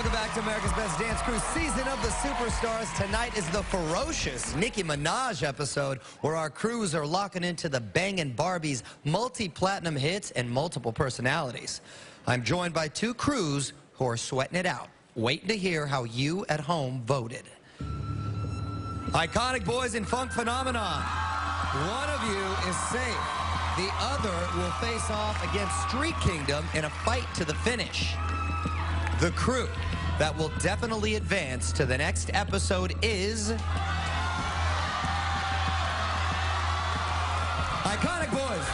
Welcome back to America's Best Dance Crew, Season of the Superstars. Tonight is the ferocious Nicki Minaj episode where our crews are locking into the Bangin' Barbie's multi-platinum hits and multiple personalities. I'm joined by two crews who are sweating it out, waiting to hear how you at home voted. Iconic Boys and Funk Phenomenon. One of you is safe. The other will face off against Street Kingdom in a fight to the finish. The crew that will definitely advance to the next episode is Iconic Boys.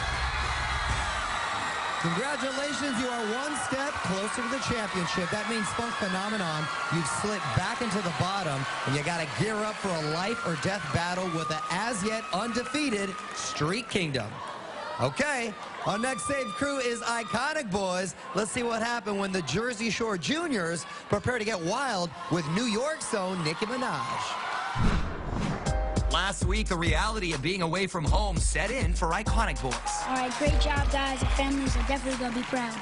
Congratulations, you are one step closer to the championship. That means Funk Phenomenon, you've slipped back into the bottom, and you got to gear up for a life or death battle with the as-yet undefeated Street Kingdom. Okay, our next saved crew is Iconic Boys. Let's see what happened when the Jersey Shore Juniors prepare to get wild with New York's own Nicki Minaj. Last week, the reality of being away from home set in for Iconic Boys. All right, great job, guys. The families are definitely going to be proud.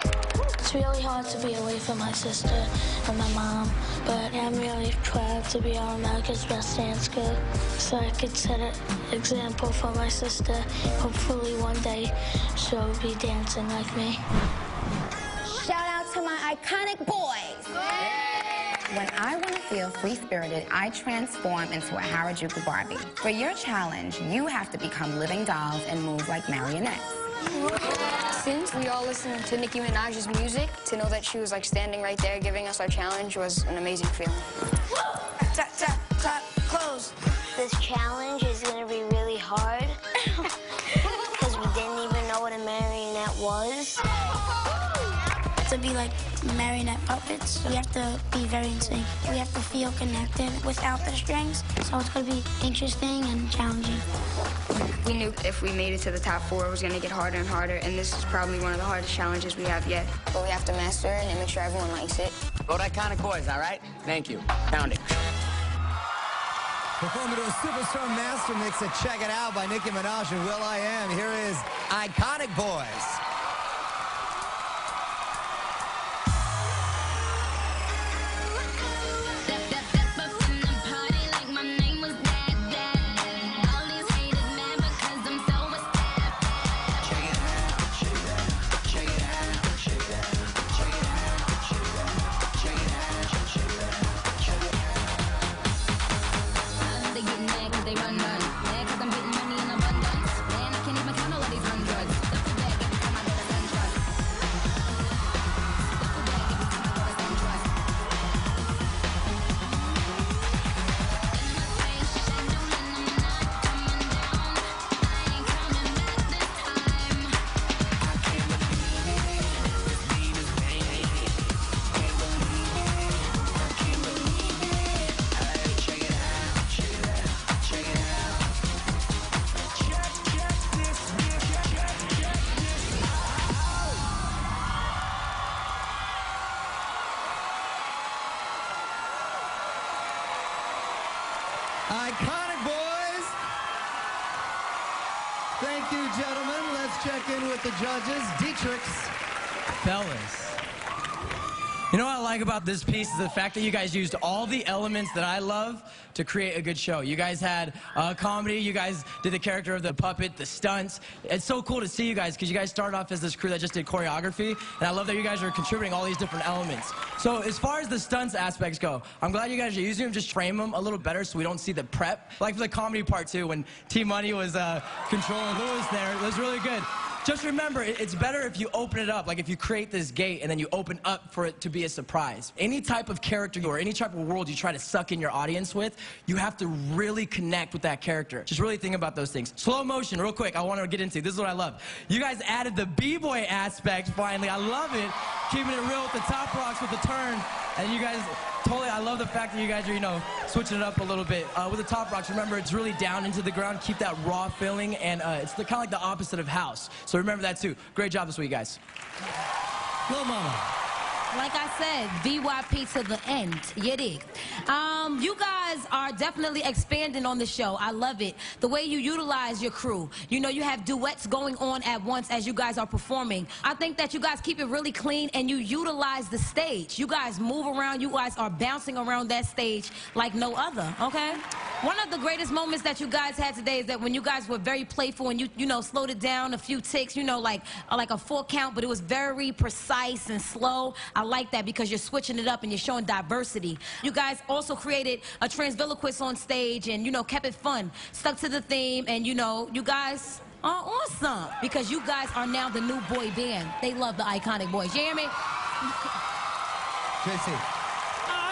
It's really hard to be away from my sister and my mom, but I'm really proud to be on America's Best Dance Crew so I could set an example for my sister. Hopefully one day she'll be dancing like me. Shout out to my Iconic Boys. When I want to feel free-spirited, I transform into a Harajuku Barbie. For your challenge, you have to become living dolls and move like marionettes. Since we all listened to Nicki Minaj's music, to know that she was like standing right there giving us our challenge was an amazing feeling. Tap, tap, tap, close. This challenge is going to be really hard because we didn't even know what a marionette was. To be like marionette puppets, we have to be very in sync. We have to feel connected without the strings, so it's going to be interesting and challenging. We knew if we made it to the top 4, it was going to get harder and harder, and this is probably one of the hardest challenges we have yet. But we have to master it and make sure everyone likes it. Vote Iconic Boys, all right? Thank you. Pound it. Performing to a superstar master mix of Check It Out by Nicki Minaj and will.i.am. Here is Iconic Boys. Iconic Boys. Thank you, gentlemen. Let's check in with the judges. Dietrich's. Fellas, you know what I like about this piece is the fact that you guys used all the elements that I love to create a good show. You guys had comedy, you guys did the character of the puppet, the stunts. It's so cool to see you guys because you guys started off as this crew that just did choreography, and I love that you guys are contributing all these different elements. So as far as the stunts aspects go, I'm glad you guys are using them, just frame them a little better so we don't see the prep. Like for the comedy part too, when T-Money was controlling Lewis there, it was really good. Just remember, it's better if you open it up, like if you create this gate and then you open up for it to be a surprise. Any type of character or any type of world you try to suck in your audience with, you have to really connect with that character. Just really think about those things. Slow motion, real quick, I want to get into. This is what I love. You guys added the b-boy aspect finally. I love it. Keeping it real with the top rocks with the turn. And you guys, totally, I love the fact that you guys are, you know, switching it up a little bit. With the top rocks, remember, it's really down into the ground. Keep that raw feeling, and it's kind of like the opposite of house. So remember that, too. Great job this week, guys. Lil Mama. Like I said, VYP to the end. You dig? You guys guys are definitely expanding on the show. I love it. The way you utilize your crew. You know, you have duets going on at once as you guys are performing. I think that you guys keep it really clean and you utilize the stage. You guys move around. You guys are bouncing around that stage like no other, okay? One of the greatest moments that you guys had today is that when you guys were very playful and you know, slowed it down a few ticks, you know, like a 4 count, but it was very precise and slow. I like that because you're switching it up and you're showing diversity. You guys also created a transviloquist on stage and, you know, kept it fun, stuck to the theme, and, you know, you guys are awesome because you guys are now the new boy band. They love the iconic boys. You hear me? JC.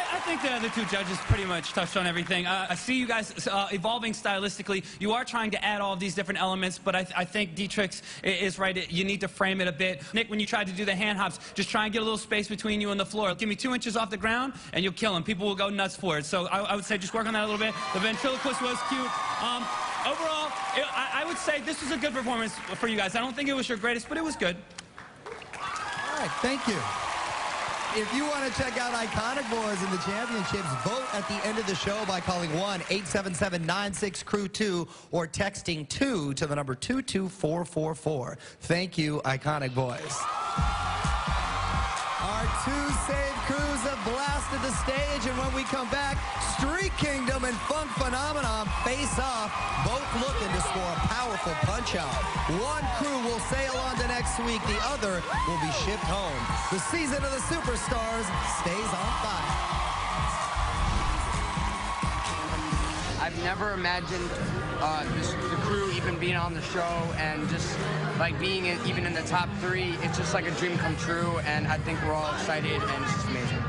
I think the other two judges pretty much touched on everything. I see you guys evolving stylistically. You are trying to add all of these different elements, but I think Dietrich is right. You need to frame it a bit. Nick, when you tried to do the hand hops, just try and get a little space between you and the floor. Give me 2 inches off the ground, and you'll kill them. People will go nuts for it. So I would say just work on that a little bit. The ventriloquist was cute. Overall, I would say this was a good performance for you guys. I don't think it was your greatest, but it was good. All right, thank you. If you want to check out Iconic Boys in the championships, vote at the end of the show by calling 1-877-96-CREW-2 or texting 2 to the number 22444. Thank you, Iconic Boys. Our 2 saved crews have blasted the stage, and when we come back, Street Kingdom and Funk Phenomenon face off, both looking to score a powerful punch-out. One crew will sail on to next week, the other will be shipped home. The season of the Superstars stays on fire. I've never imagined the crew even being on the show and just like being even in the top 3. It's just like a dream come true, and I think we're all excited, and it's just amazing.